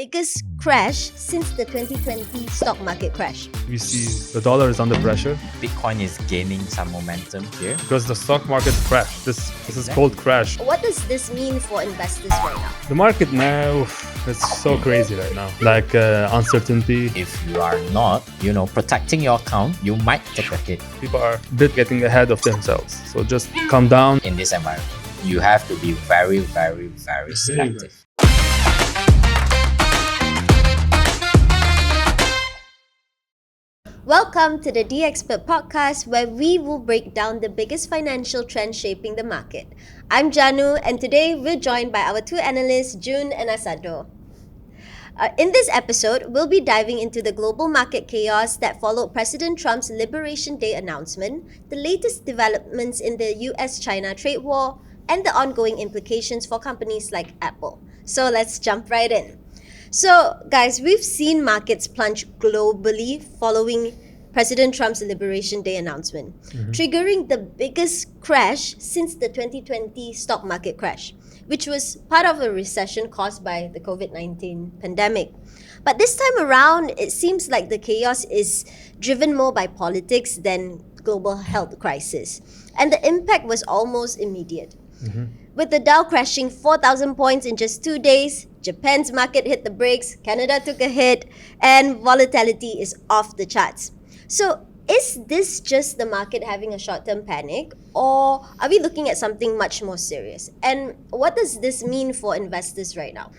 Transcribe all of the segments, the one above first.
biggest crash since the 2020 stock market crash. We see the dollar is under pressure Bitcoin is gaining some momentum here. because the stock market crashed. This is called crash. What does this mean for investors right now? The market now, it's so crazy right now. Like uncertainty. If you are not, protecting your account, you might take a hit People are a bit getting ahead of themselves. So just calm down. in this environment. You have to be very, very, very selective. Welcome to the Dxpert podcast, where we will break down the biggest financial trends shaping the market. I'm Janu, and today we're joined by our two analysts, June and Asado. In this episode, we'll be diving into the global market chaos that followed President Trump's Liberation Day announcement, the latest developments in the US-China trade war, and the ongoing implications for companies like Apple. So let's jump right in. So, guys, we've seen markets plunge globally following President Trump's Liberation Day announcement, triggering the biggest crash since the 2020 stock market crash, which was part of a recession caused by the COVID-19 pandemic. But this time around, it seems like the chaos is driven more by politics than global health crisis, and the impact was almost immediate. With the Dow crashing 4,000 points in just 2 days, Japan's market hit the brakes, Canada took a hit, and volatility is off the charts. So, is this just the market having a short-term panic, or are we looking at something much more serious? And what does this mean for investors right now?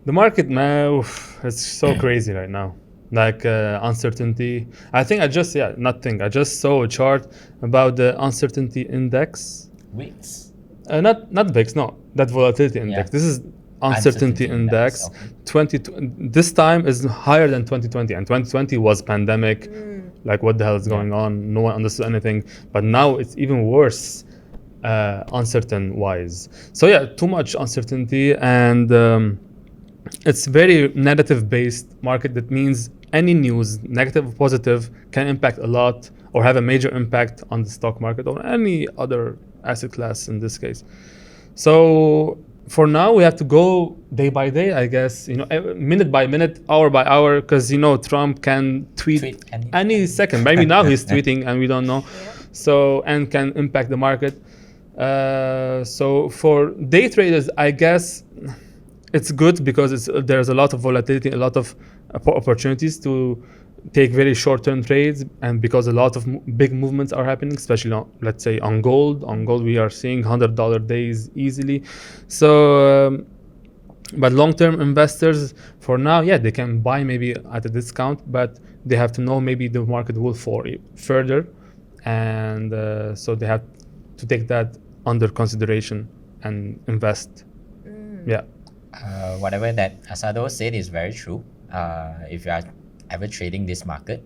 The market now, it's so crazy right now. Like uncertainty. I just saw a chart about the uncertainty index. Weeks. Not VIX, no, that volatility index. Yeah. This is uncertainty index. Okay. This time is higher than 2020, and 2020 was pandemic. Like, what the hell is going on? No one understood anything. But now it's even worse, uncertain wise. So yeah, too much uncertainty, and it's very negative based market. That means any news, negative or positive, can impact a lot or have a major impact on the stock market or any other asset class in this case. So for now, we have to go day by day, I guess, minute by minute, hour by hour, because, Trump can tweet any second. Maybe now he's tweeting and we don't know. So, and can impact the market. So for day traders, I guess it's good because there's a lot of volatility, a lot of opportunities to take very short-term trades, and because a lot of big movements are happening, especially let's say on gold. On gold, we are seeing $100 days easily. So, but long-term investors, for now, they can buy maybe at a discount, but they have to know maybe the market will fall further, and so they have to take that under consideration and invest. Whatever that Asado said is very true. If you are ever trading this market,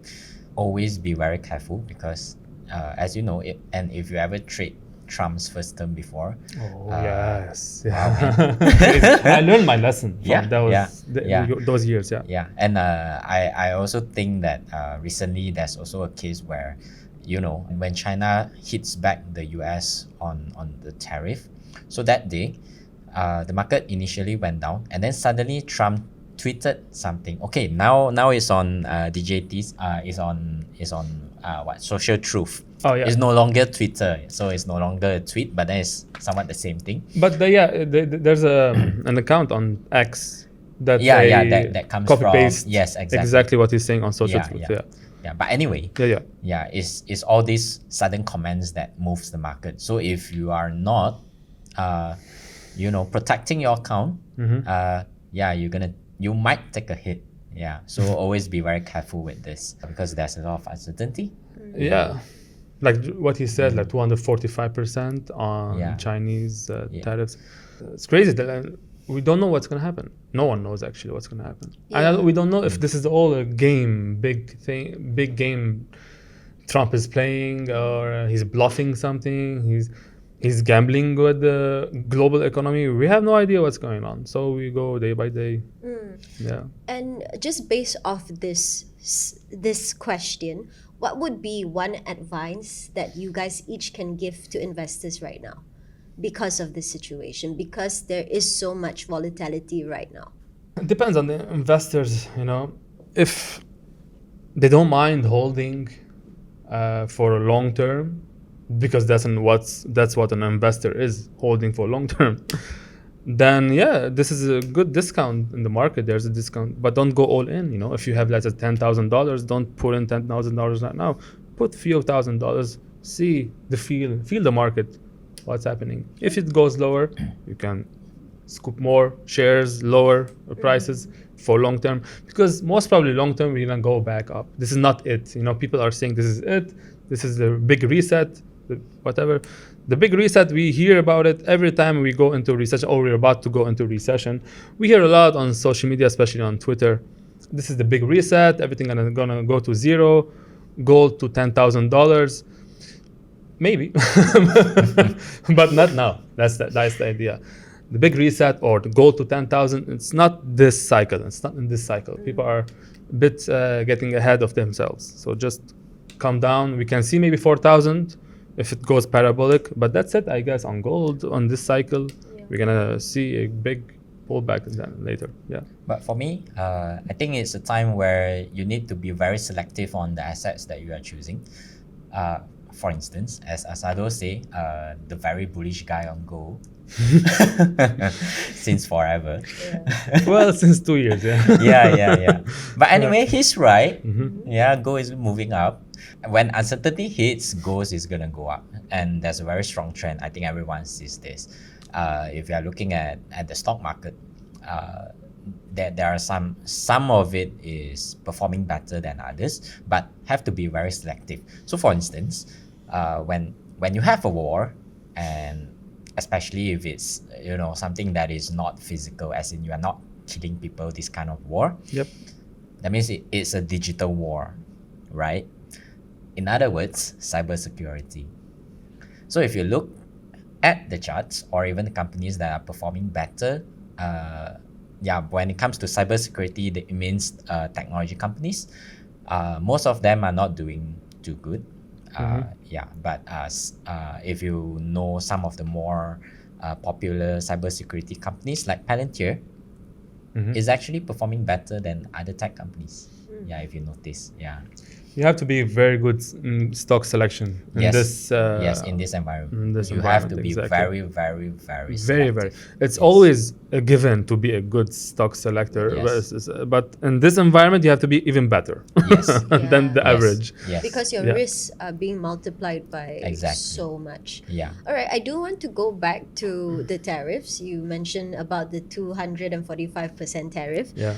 always be very careful because, as you know, and if you ever trade Trump's first term before, Yes, wow, I learned my lesson from those years. And I also think that recently there's also a case where, when China hits back the US on the tariff, so that day, the market initially went down, and then suddenly Trump tweeted something. Okay, now it's on DJT's. Is on Social Truth. It's no longer Twitter, so it's no longer a tweet, but then it's somewhat the same thing. But there's an account on X that that comes copy from paste. Yes, exactly what he's saying on Social Truth. But anyway, it's all these sudden comments that moves the market. So if you are not, protecting your account, you might take a hit. So always be very careful with this because there's a lot of uncertainty. Like what he said, like 245% on Chinese tariffs. It's crazy that we don't know what's going to happen. No one knows actually what's going to happen. And we don't know if this is all a big game Trump is playing, or he's bluffing something. He's gambling with the global economy. We have no idea what's going on. So we go day by day. And just based off this question, what would be one advice that you guys each can give to investors right now because of this situation, because there is so much volatility right now? It depends on the investors, you know. If they don't mind holding for a long term, because that's what an investor is, holding for long term. Then yeah, this is a good discount in the market. There's a discount, but don't go all in. You know, if you have let's say $10,000, don't put in $10,000 right now. Put few $1,000. See the feel the market, what's happening. If it goes lower, you can scoop more shares, lower prices for long term, because most probably long term we're gonna go back up. This is not it. You know, people are saying this is it. This is the big reset, whatever. The big reset, we hear about it every time we go into recession or we're about to go into recession. We hear a lot on social media, especially on Twitter. This is the big reset. Everything gonna go to zero. Gold to $10,000. Maybe, but not now. That's the idea. The big reset or the gold to 10,000. It's not this cycle. It's not in this cycle. People are a bit getting ahead of themselves. So just calm down. We can see maybe 4,000 if it goes parabolic, but that's it, I guess, on gold on this cycle. Yeah. We're gonna see a big pullback then later. Yeah. But for me, I think it's a time where you need to be very selective on the assets that you are choosing. For instance, as Asado say, the very bullish guy on gold since forever. Well, since 2 years, yeah. Yeah. But anyway, he's right. Yeah, gold is moving up. When uncertainty hits, gold is gonna go up, and there's a very strong trend. I think everyone sees this. If you are looking at the stock market, there are some of it is performing better than others, but have to be very selective. So for instance, when you have a war, and especially if it's something that is not physical, as in you are not killing people, this kind of war. Yep. That means it's a digital war, right? In other words, cybersecurity. So if you look at the charts or even the companies that are performing better, when it comes to cybersecurity, it means technology companies. Most of them are not doing too good. But if you know some of the more popular cybersecurity companies like Palantir, is actually performing better than other tech companies. Yeah, if you notice, yeah. You have to be very good in stock selection in this. In this environment, you have to be very, very, very selective. It's always a given to be a good stock selector, but in this environment, you have to be even better than the average. Yes. Because your risks are being multiplied by so much. Yeah. All right, I do want to go back to the tariffs. You mentioned about the 245% tariff. Yeah.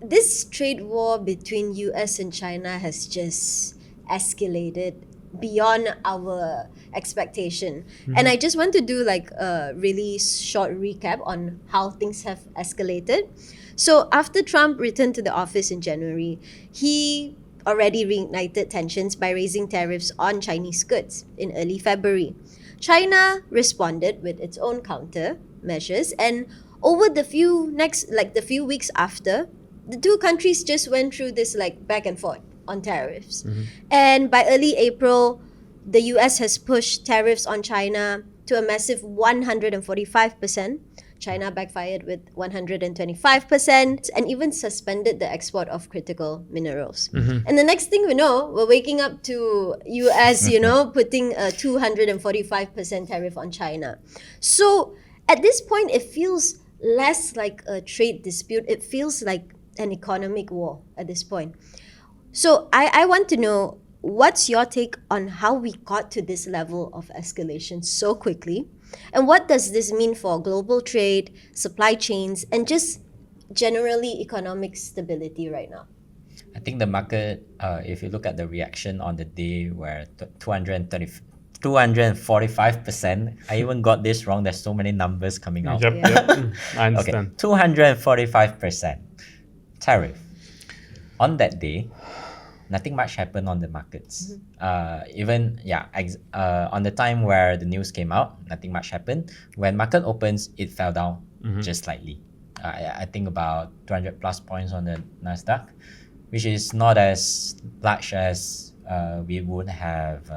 This trade war between US and China has just escalated beyond our expectation. And I just want to do like a really short recap on how things have escalated. So after Trump returned to the office in January, he already reignited tensions by raising tariffs on Chinese goods in early February. China responded with its own counter measures, and over the few weeks after, the two countries just went through this like back and forth on tariffs. And by early April, the US has pushed tariffs on China to a massive 145%. China backfired with 125% and even suspended the export of critical minerals. And the next thing we know, we're waking up to US, putting a 245% tariff on China. So at this point, it feels less like a trade dispute. It feels like an economic war at this point. So I want to know, what's your take on how we got to this level of escalation so quickly? And what does this mean for global trade, supply chains, and just generally economic stability right now? I think the market, if you look at the reaction on the day where 245%, I even got this wrong. There's so many numbers coming out. Yep. I understand. 245%. Tariff. On that day, nothing much happened on the markets. On the time where the news came out, nothing much happened. When market opens, it fell down just slightly. I think about 200 plus points on the Nasdaq, which is not as large as we would have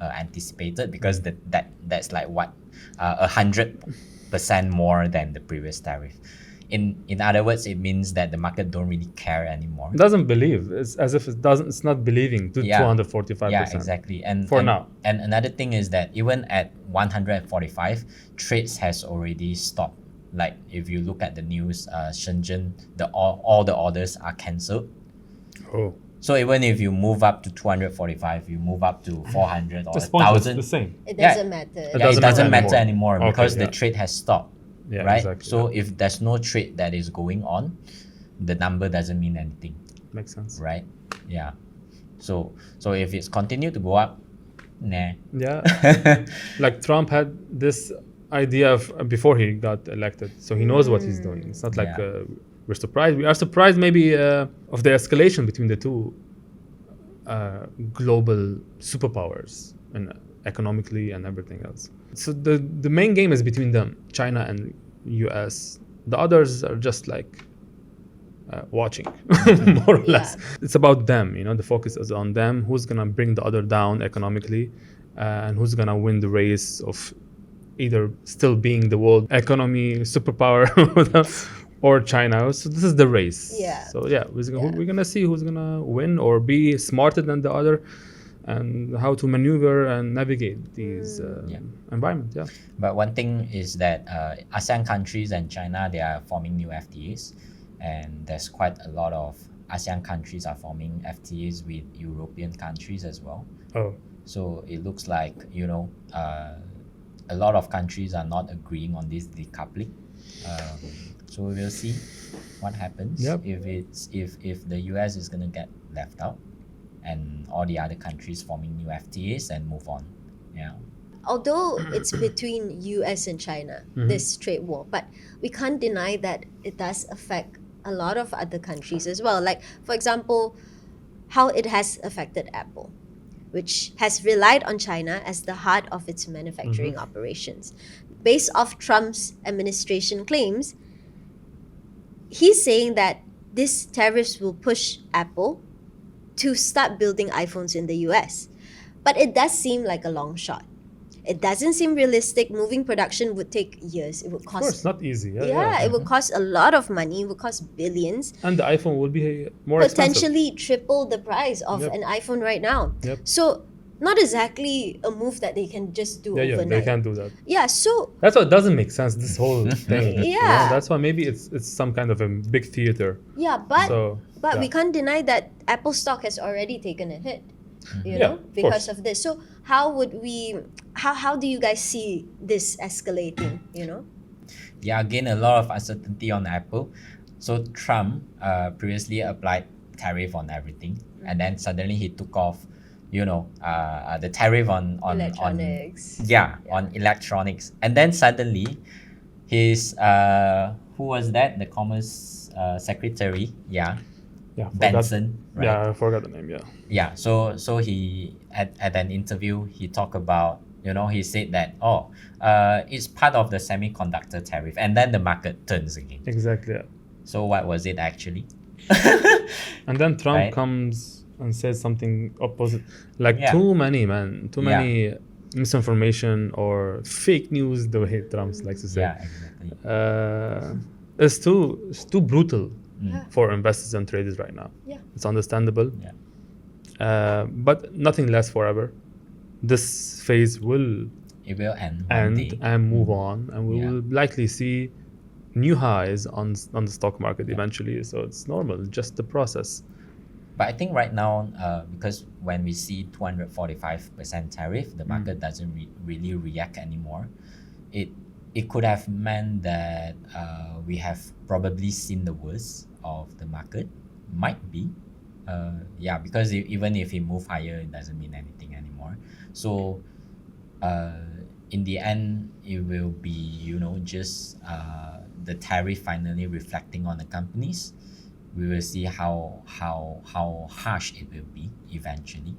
anticipated, because that's like 100% more than the previous tariff. in other words, it means that the market don't really care anymore. It doesn't believe. It's as if it doesn't. It's not believing to Yeah. 245%. Yeah, exactly. And For and, now. And another thing is that even at 145, trades has already stopped. Like if you look at the news, Shenzhen, all the orders are cancelled. Oh, So even if you move up to 245, you move up to 400 or this point is 1,000, the same. It Yeah. doesn't matter. It it doesn't doesn't matter matter anymore Okay, because yeah. the trade has stopped. Yeah, right? exactly. So if there's no trade that is going on, the number doesn't mean anything, Makes sense. right? Yeah. So if it's continued to go up, nah. Yeah. Like Trump had this idea of before he got elected, so he knows what he's doing. It's not like Yeah. we're surprised. We are surprised maybe of the escalation between the two global superpowers and economically and everything else. So the main game is between them, China and US. The others are just like watching, more or less. It's about them, the focus is on them. Who's gonna bring the other down economically, and who's gonna win the race of either still being the world economy superpower or China. So this is the race. Yeah. So yeah, we're gonna see who's gonna win or be smarter than the other, and how to maneuver and navigate these environment. Yeah. But one thing is that ASEAN countries and China, they are forming new FTAs, and there's quite a lot of ASEAN countries are forming FTAs with European countries as well. Oh. So it looks like a lot of countries are not agreeing on this decoupling. So we'll see what happens. Yep. If the US is gonna get left out, and all the other countries forming new FTAs and move on. Yeah. Although it's between US and China, this trade war, but we can't deny that it does affect a lot of other countries as well. Like, for example, how it has affected Apple, which has relied on China as the heart of its manufacturing operations. Based off Trump's administration claims, he's saying that these tariffs will push Apple to start building iPhones in the US. But it does seem like a long shot. It doesn't seem realistic. Moving production would take years. It would Of cost course, not easy. it would cost a lot of money. It would cost billions. And the iPhone will be more expensive. Potentially triple the price of Yep. an iPhone right now. Yep. So not exactly a move that they can just do Yeah, overnight. they can't do that. Yeah, so That's why it doesn't make sense, this whole thing. Yeah. That's why maybe it's some kind of a big theater. yeah, but So, we yeah. can't deny that Apple stock has already taken a hit. You Yeah, know, of because course. of this. So how do you guys see this escalating, you know? Yeah, again, a lot of uncertainty on Apple. So Trump previously applied tariff on everything, and then suddenly he took off, the tariff on Electronics. on electronics, and then suddenly his who was that, the Commerce Secretary, Yeah, forgot- Benson, right? Yeah, I forgot the name. Yeah. So he at an interview he talked about, he said that it's part of the semiconductor tariff, and then the market turns again. Exactly. Yeah. So what was it actually? And then Trump Right. comes and says something opposite. Like Yeah. too many Yeah. misinformation or fake news, the way Trump likes to say. Yeah, exactly. It's too brutal Yeah. for investors and traders right now. Yeah. It's understandable. Yeah. But nothing lasts forever. This phase will It will end one day. and move on, and we Yeah. will likely see new highs on the stock market eventually. So it's normal, just the process. But I think right now, because when we see 245% tariff, the market doesn't really react anymore. It could have meant that we have probably seen the worst of the market. Might be. Because even if it move higher, it doesn't mean anything anymore. So in the end, it will be, just the tariff finally reflecting on the companies. We will see how harsh it will be eventually,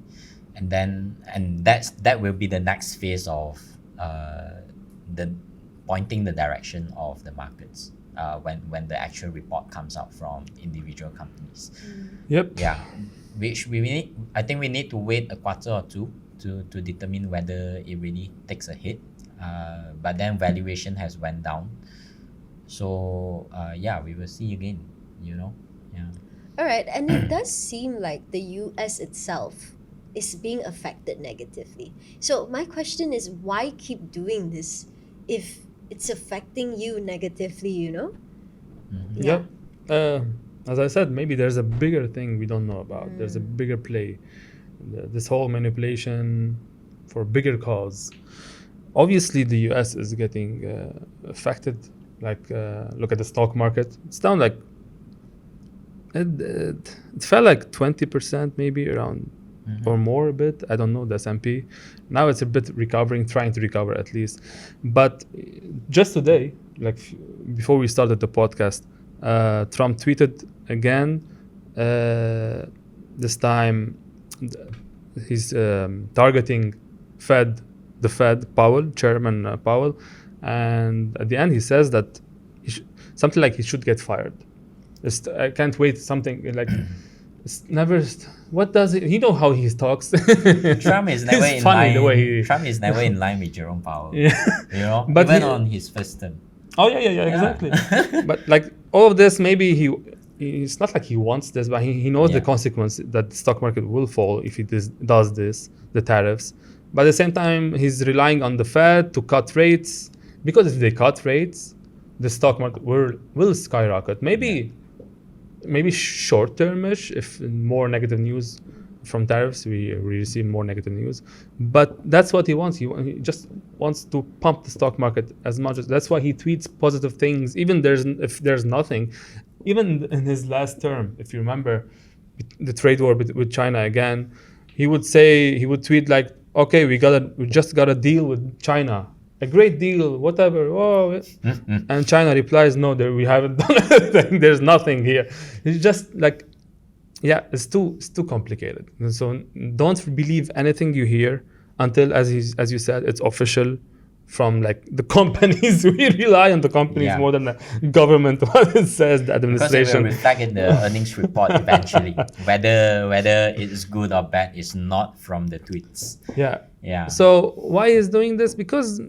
and that will be the next phase of the pointing the direction of the markets when the actual report comes out from individual companies. Yep. Yeah, which I think we need to wait a quarter or two to determine whether it really takes a hit. But then valuation has went down. So yeah, we will see again. Yeah. All right, and it does seem like the US itself is being affected negatively. So my question is, why keep doing this if it's affecting you negatively, you know? Mhm. Yeah. Yep. As I said, maybe there's a bigger thing we don't know about. There's a bigger play. This whole manipulation for bigger cause. Obviously, the US is getting affected. Like, look at the stock market. It's down like, it felt like 20% maybe around or more a bit. I don't know, the S&P. Now it's a bit recovering, trying to recover at least. But just today, like before we started the podcast, Trump tweeted again. This time, he's targeting the Fed, Powell, Chairman Powell, and at the end he says that something like he should get fired. I can't wait. Something like it's never. What does it? You know how he talks. Trump is never It's in funny line. the way he. Trump is never in line with Jerome Powell. Yeah. But Even he- on his first term. Oh yeah, exactly. But like all of this, maybe it's not like he wants this, but he knows the Yeah. consequence that the stock market will fall if he does this, the tariffs. But at the same time, he's relying on the Fed to cut rates, because if they cut rates, the stock market will skyrocket. Maybe short-termish, if more negative news from tariffs, we receive more negative news. But that's what he wants. He just wants to pump the stock market as much as. That's why he tweets positive things, even if there's nothing. Even in his last term, if you remember, the trade war with China again, he would tweet like, "Okay, we just got a deal with China." A great deal, whatever. Oh, and China replies, "No, we haven't done anything. There's nothing here." It's just like, yeah, it's too complicated. And so don't believe anything you hear until, as you said, it's official from like the companies. We rely on the companies Yeah. more than the government. What it says, the Because it will administration. reflect in the earnings report eventually. Whether it's good or bad is not from the tweets. Yeah. Yeah. So why is doing this? Because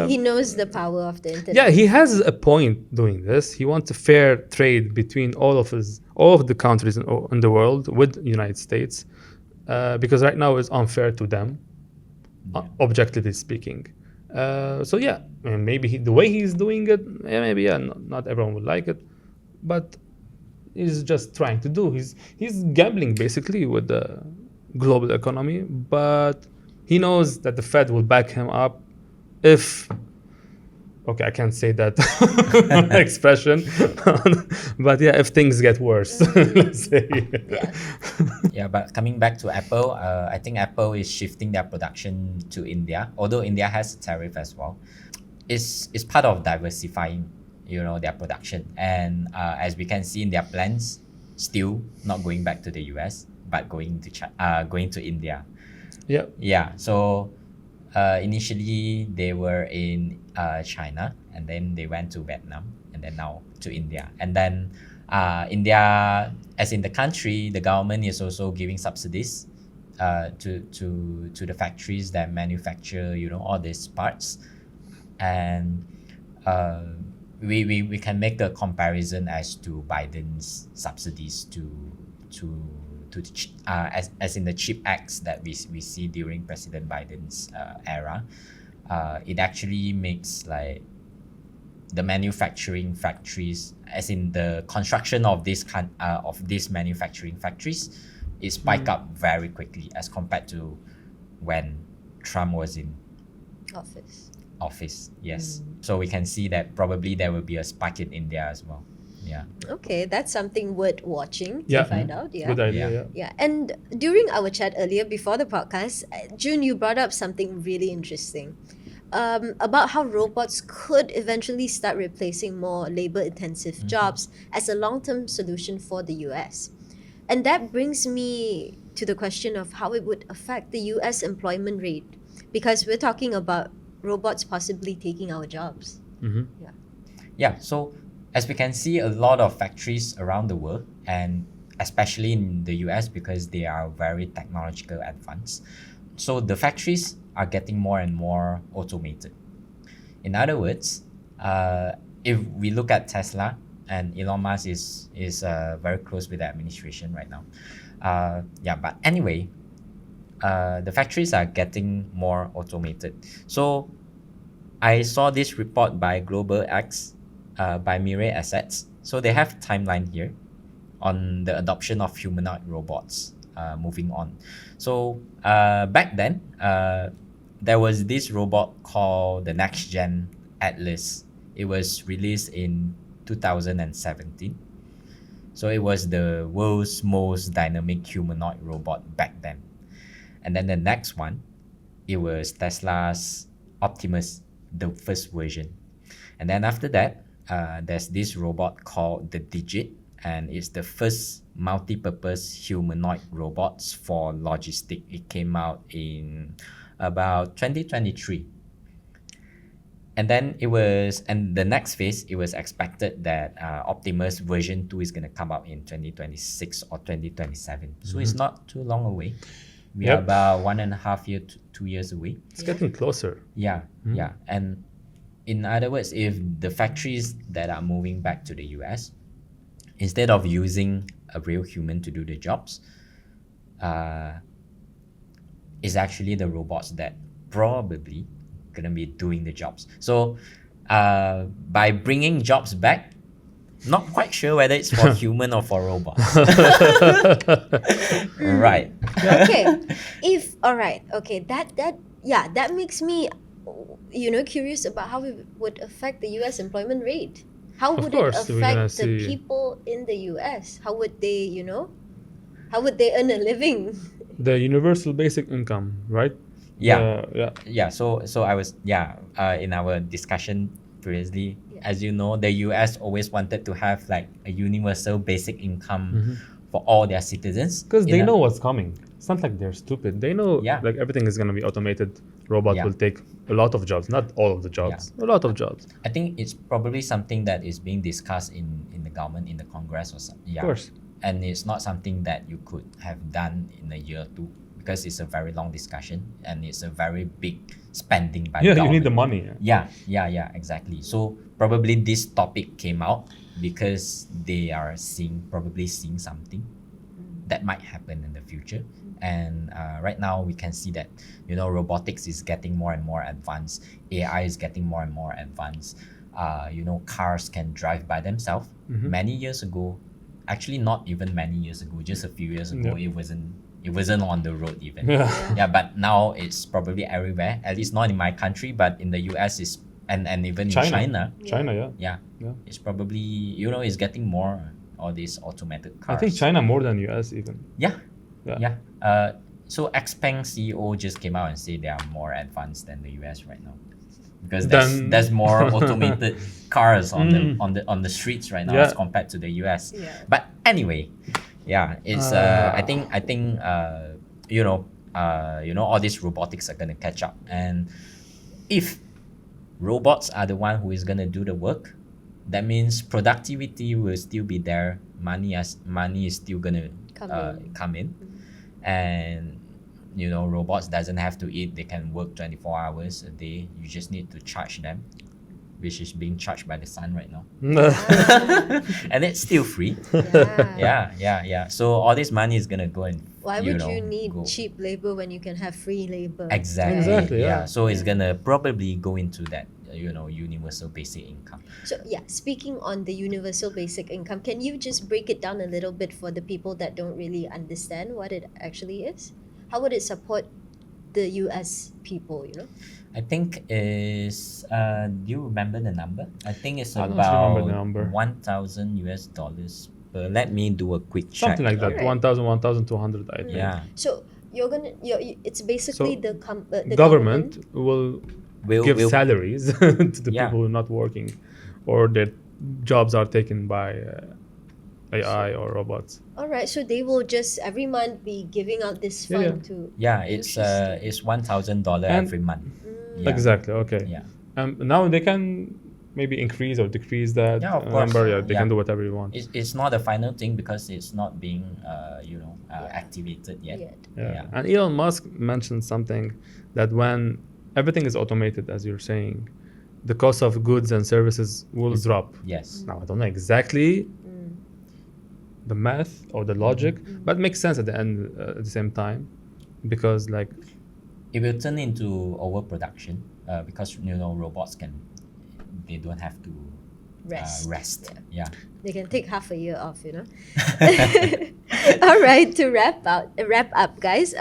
He knows the power of the internet. yeah, he has a point doing this. He wants a fair trade between all of the countries in the world with the United States, because right now it's unfair to them, objectively speaking. So yeah, I mean, maybe the way he's doing it, not everyone will like it, but he's just trying to do. He's gambling basically with the global economy, but he knows that the Fed will back him up if. Okay, I can't say that expression, but yeah, if things get worse, let's say. Yeah, but coming back to Apple, I think Apple is shifting their production to India. Although India has a tariff as well, it's part of diversifying, their production. And as we can see in their plans, still not going back to the US, but going to India. Yeah. Yeah. So initially they were in China, and then they went to Vietnam, and then now to India. And then India, as in the country, the government is also giving subsidies to the factories that manufacture all these parts. And we can make a comparison as to Biden's subsidies as in the CHIP Acts that we see during President Biden's era. It actually makes like the manufacturing factories, as in the construction of these manufacturing factories, is spike up very quickly as compared to when Trump was in office. Yes. So we can see that probably there will be a spike in India as well. Yeah. Okay, that's something worth watching to Yeah. find out. Yeah. Good idea. Yeah. Yeah. Yeah, and during our chat earlier before the podcast, June, you brought up something really interesting about how robots could eventually start replacing more labor-intensive jobs as a long-term solution for the US. And that brings me to the question of how it would affect the US employment rate, because we're talking about robots possibly taking our jobs. Mm-hmm. Yeah, so as we can see, a lot of factories around the world, and especially in the US, because they are very technological advanced, so the factories are getting more and more automated. In other words, if we look at Tesla, and Elon Musk is very close with the administration right now. Yeah, but anyway, the factories are getting more automated. So I saw this report by Global X, by Mirai Assets. So they have timeline here on the adoption of humanoid robots. Moving on, so back then, there was this robot called the Next Gen Atlas. It was released in 2017. So it was the world's most dynamic humanoid robot back then. And then the next one, it was Tesla's Optimus, the first version. And then after that, there's this robot called the Digit, and it's the first multi-purpose humanoid robots for logistics. It came out in about 2023. And then the next phase, it was expected that Optimus version 2 is going to come out in 2026 or 2027. So it's not too long away. We are about 1.5 years to 2 years away. It's getting closer. Yeah, yeah. And in other words, if the factories that are moving back to the US, instead of using a real human to do the jobs, is actually the robots that probably gonna be doing the jobs. So by bringing jobs back, not quite sure whether it's for human or for robots. Right. Okay. That makes me curious about how it would affect the US employment rate. How would it affect the people in the US? How would they earn a living? The universal basic income, right? Yeah. So I was in our discussion previously, as you know, the US always wanted to have like a universal basic income for all their citizens, because they know what's coming. It's not like they're stupid. They know like everything is going to be automated. Robots will take a lot of jobs, not all of the jobs, a lot of jobs. I think it's probably something that is being discussed in the government, in the Congress or something. Of course. And it's not something that you could have done in a year or two, because it's a very long discussion and it's a very big spending by the government. You need the money. Yeah, exactly. So probably this topic came out because they are probably seeing something that might happen in the future. And right now we can see that robotics is getting more and more advanced. AI is getting more and more advanced. Cars can drive by themselves. Many years ago, actually not even many years ago, just a few years ago, it wasn't on the road even. But now it's probably everywhere, at least not in my country, but in the US and even China. in China. It's probably it's getting more all these automated cars. I think China more than US even. So Xpeng CEO just came out and said they are more advanced than the US right now, because there's more automated cars on the streets right now as compared to the US. But anyway, it's I think all these robotics are gonna catch up, and if robots are the one who is gonna do the work, that means productivity will still be there. Money is still gonna come in. And robots doesn't have to eat. They can work 24 hours a day. You just need to charge them, which is being charged by the sun right now. And it's still free. Yeah. So all this money is gonna go and why would you need cheap labor when you can have free labor? Exactly. So it's gonna probably go into that universal basic income. So speaking on the universal basic income, can you just break it down a little bit for the people that don't really understand what it actually is? How would it support the US people, I think is do you remember the number? I think it's I don't about remember the number. $1,000 per. Let me do a quick check. Something like that. Right. 1,200, I think. Yeah. So it's basically the government will give will salaries to the people who are not working, or their jobs are taken by AI or robots. All right, so they will just every month be giving out this fund to. It's $1,000 every month. Exactly. Okay. Yeah. Now they can maybe increase or decrease that of course. number. They can do whatever you want. It's not a final thing because it's not being activated yet. And Elon Musk mentioned something that when everything is automated, as you're saying, the cost of goods and services will drop. Yes. Now I don't know exactly the math or the logic, but it makes sense at the end at the same time, because like It will turn into overproduction because robots they don't have to rest. Yeah. They can take half a year off, All right, to wrap up, guys.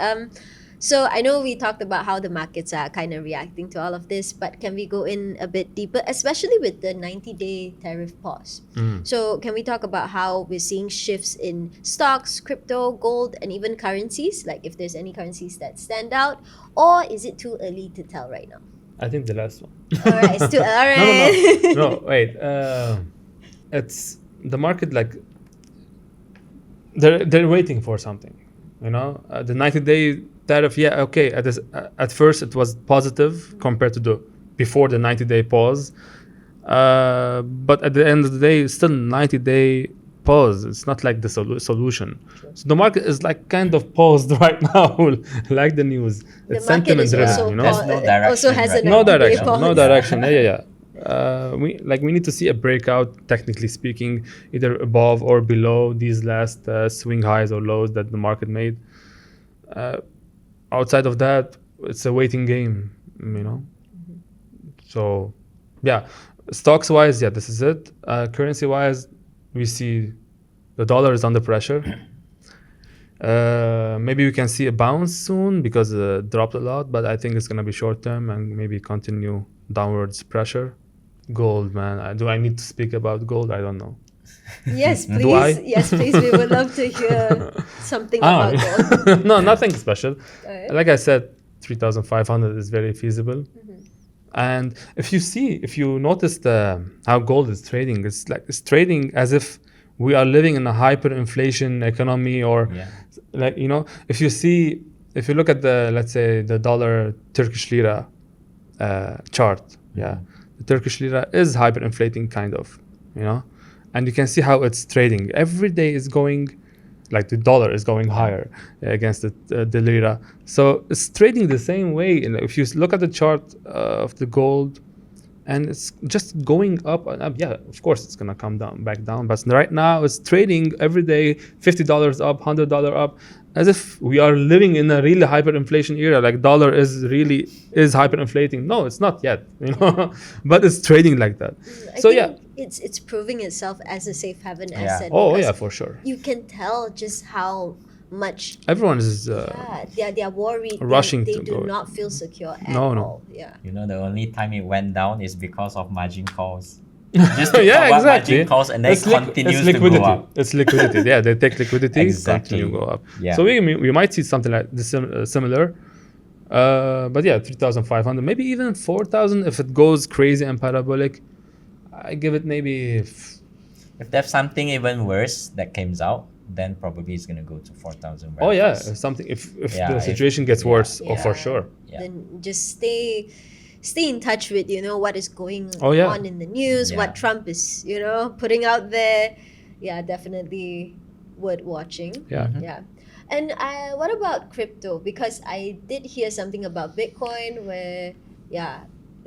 So I know we talked about how the markets are kind of reacting to all of this, but can we go in a bit deeper, especially with the 90-day tariff pause? So can we talk about how we're seeing shifts in stocks, crypto, gold, and even currencies? Like if there's any currencies that stand out, or is it too early to tell right now? I think the last one. All right, it's too all right. No, wait. It's the market, like they're waiting for something, the 90-day tariff. Yeah, okay. At first it was positive compared to the before the 90-day pause, but at the end of the day, it's still 90-day pause. It's not like the solution. So the market is like kind of paused right now, like the news. The It's market sentiment is driven, also There's no direction. also has a right no 90-day direction, pause. no direction. Yeah. We need to see a breakout, technically speaking, either above or below these last swing highs or lows that the market made. Outside of that, it's a waiting game, So, yeah, stocks wise, yeah, this is it. Currency wise, we see the dollar is under pressure. Maybe we can see a bounce soon because it dropped a lot, but I think it's gonna be short term and maybe continue downwards pressure. Gold, man. Do I need to speak about gold? I don't know. Yes, Do I? please. Yes, please. We would love to hear something about gold. No, nothing special. Alright. Like I said, 3,500 is very feasible. And if you notice how gold is trading, it's trading as if we are living in a hyperinflation economy, or if you look at let's say the dollar Turkish lira chart, the Turkish lira is hyperinflating kind of, and you can see how it's trading. Every day is going, like the dollar is going higher against the lira. So it's trading the same way. And if you look at the chart of the gold, and it's just going up and up. Yeah, of course it's gonna come back down. But right now it's trading every day, $50 up, $100 up, as if we are living in a really hyperinflation era. Like dollar is hyperinflating. No, it's not yet, but it's trading like that. I So think it's proving itself as a safe haven asset. Oh because yeah, for sure. You can tell just how much Everyone is they're worried. rushing they to do go. not feel secure at No. all. Yeah. The only time it went down is because of margin calls. Just to yeah, cover exactly. margin calls, and then it continues it's to liquidity. go up. It's liquidity. Yeah, they take liquidity, Exactly. continue go up. Yeah. So we might see something like this similar. But yeah, 3,500, maybe even 4,000 if it goes crazy and parabolic. I give it maybe. If there's something even worse that comes out, then probably it's gonna go to 4,000. Oh yeah, fast. if something if Yeah, the situation gets worse, yeah. for sure. Yeah. Then just stay in touch with what is going Oh, yeah. on in the news, Yeah. what Trump is putting out there. Yeah, definitely worth watching. Yeah. Yeah. And what about crypto? Because I did hear something about Bitcoin where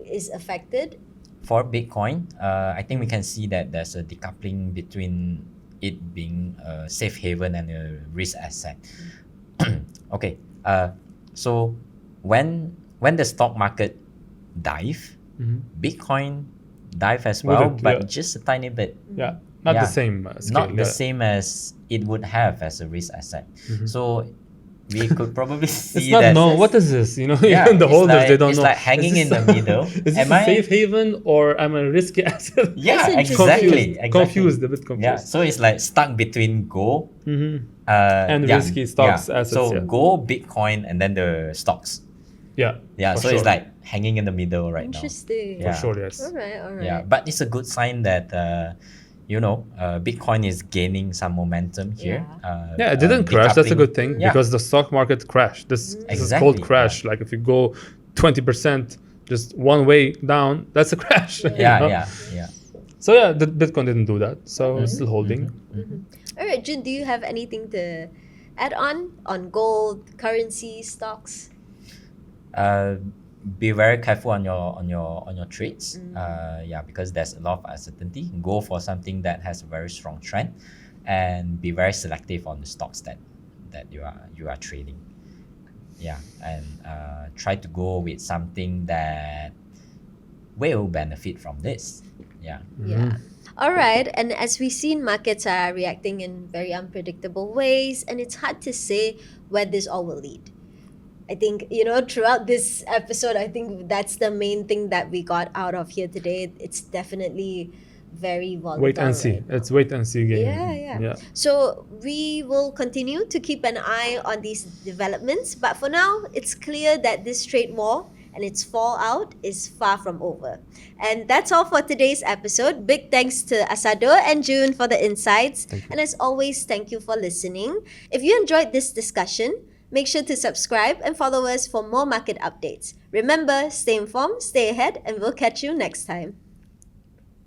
is affected. For Bitcoin, I think we can see that there's a decoupling between it being a safe haven and a risk asset. Okay, so when the stock market dive, Bitcoin dive as With well, it, but yeah. just a tiny bit. Yeah, not Yeah. the same scale. Not the same as it would have as a risk asset. So we could probably see It's not that. known. What is this? Yeah, Even the it's holders, like- they don't it's know. like hanging Is in this- the middle. Is this Am a I- safe haven or am I a risky asset? Yeah, That's interesting. exactly. Confused, a bit Yeah, confused. so it's like stuck between gold And risky stocks, assets, So yeah. gold, Bitcoin, and then the stocks. Yeah. Yeah, for so sure. it's like hanging in the middle right now. Interesting. Yeah. For sure, yes. All right. Yeah, but it's a good sign that Bitcoin is gaining some momentum here. Yeah, it didn't crash. That's a decoupling. good thing Yeah. because the stock market crashed. This is Exactly, called crash. Like if you go 20% just one way down, that's a crash. you know? Yeah. So yeah, the Bitcoin didn't do that. So it's still holding. All right, Jun, do you have anything to add on gold, currency, stocks? be very careful on your trades. Yeah, because there's a lot of uncertainty. Go for something that has a very strong trend, and be very selective on the stocks that you are trading. Yeah, and try to go with something that will benefit from this. Yeah. Yeah. All right. And as we've seen, markets are reacting in very unpredictable ways, and it's hard to say where this all will lead. I think, throughout this episode, I think that's the main thing that we got out of here today. It's definitely very volatile. Wait and see. right now. It's wait and see game. Yeah. So we will continue to keep an eye on these developments. But for now, it's clear that this trade war and its fallout is far from over. And that's all for today's episode. Big thanks to Asado and June for the insights. And as always, thank you for listening. If you enjoyed this discussion, make sure to subscribe and follow us for more market updates. Remember, stay informed, stay ahead, and we'll catch you next time.